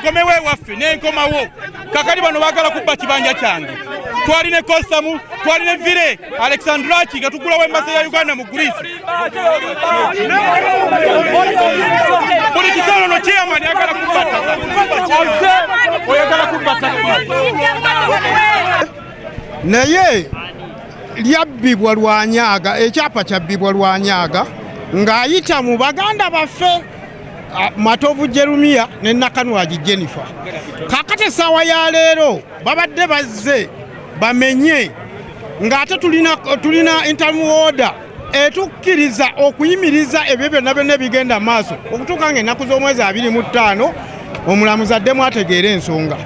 nkomewo ewaffe nenkomawo kakali bano baagala kubba kibanja kyange twaline kosamu twaline vire Alexandraki nga tugulawo embasa ya Uganda mu Greece buli kisalo no chairman yagala kubba ttaka oyagala kubba ttaka naye lyabbibwa lwanyaga ekyapa kyabbibwa lwanyaga ng'ayita mu baganda baffe Matovu Jerumia ne Nakanwagi Jennifer kakati sawa ya leero babadde bazze bamenye ng'ate tulina interim order etukkiriza okuyimiriza ebyo byonna byonna bigenda maaso okutuuka ng'ennaku z'omwezi 25 omulamuzi addemu ategeera ensonga.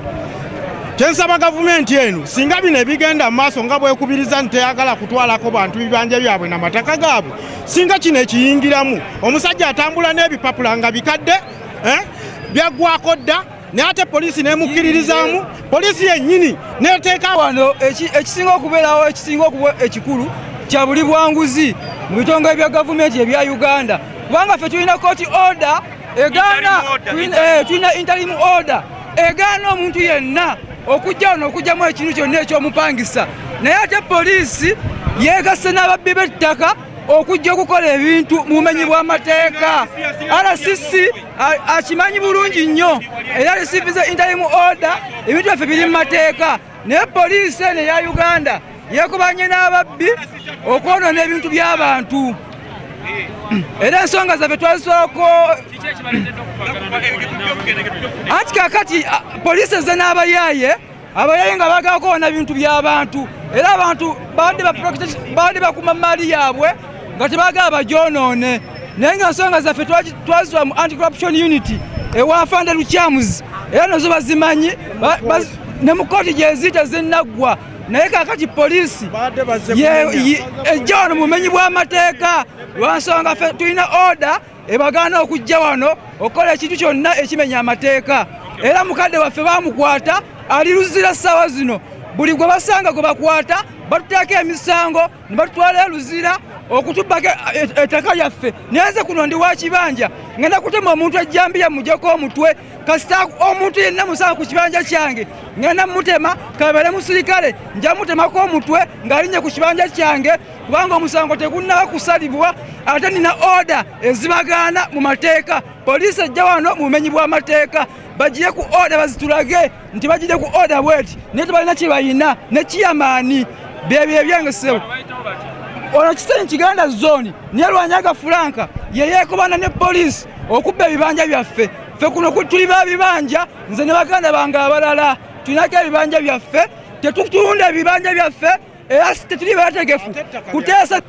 Kyensaba gavumenti eno singa bino ebigenda maaso nga bwekubiriza nteyagala kutwalako bantu bibanja byabwe n'amataka gaabwe singa kino ekiyingiramu omusajja atambula n'ebipapula nga bikadde byaggwako dda naye ate poliisi n'emukkiririzaamu poliisi yennyini n'eteeka wano ekisinga okubeerawo ekisinga okuba ekikulu kya buli bwanguzi mu bitongole bya gavumenti ebya Uganda kubanga ffe tulina court order egaana tulina interim order egaana omuntu yenna okujja wano okujjamu ekintu kyonna eky'omupangisa naye ate poliisi yeegasse n'ababbi b'ettaka okujja okukola ebintu mu bumenyi bw'amateeka. RCC akimanyi bulungi nnyo era risiivize interim order ebintu byaffe biri mu mateeka naye poliisi eno eya Uganda yeekubanye n'ababbi okwonoona ebintu by'abantu era ensonga zaffe twazisooko anti kakati poliisi ezze n'abayaaye nga baagala kuwona bintu by'abantu era abantu baadde bakuma maali yaabwe nga tebaagala bagyonoone naye nga ensonga zaffe twazitwala mu anti-corruption unity ewa Fande Luchamuzi era nazo bazimanyi ne mu kooti gyeziyita zinnaggwa naye kakati poliisi ejja wano mu bumenyi bw'amateeka lwansonga ffe tulina order ebagaana okujja wano okukola ekintu kyonna ekimenya amateeka era mukadde waffe baamukwata ali luzira ssaawa zino buli gwe basanga gwe bakwata batuteeka emisango ne batutwala luzira okutubbako ettaka lyaffe naye nze kuno ndi wa kibanja ngenda kutema omuntu ejambiya mujjako omutwe kasita omuntu yenna musanga ku kibanja kyange ngenda mutema kabeere musirikale nja mutemako omutwe ng'alinnye ku kibanja kyange kubanga omusango tegunnaba kusalibwa ate nina order ezibagaana mu mateeka poliisi ejja wano mu bumenyi bw'amateeka bagire ku order bazitulage nti bagire ku order bweti naye tebalina kye bayina ne kiyamaani byebyo ebyangesewo ono Kisenyi Kiganda zone niye Lwanyaga Franka yeyeekubana ne poliisi okubba ebibanja byaffe ffe kuno tuli ba bibanja nze ne baganda bange abalala tulinako ebibanja byaffe tetutunda ebibanja byaffe era tetuli bategefu kuteesa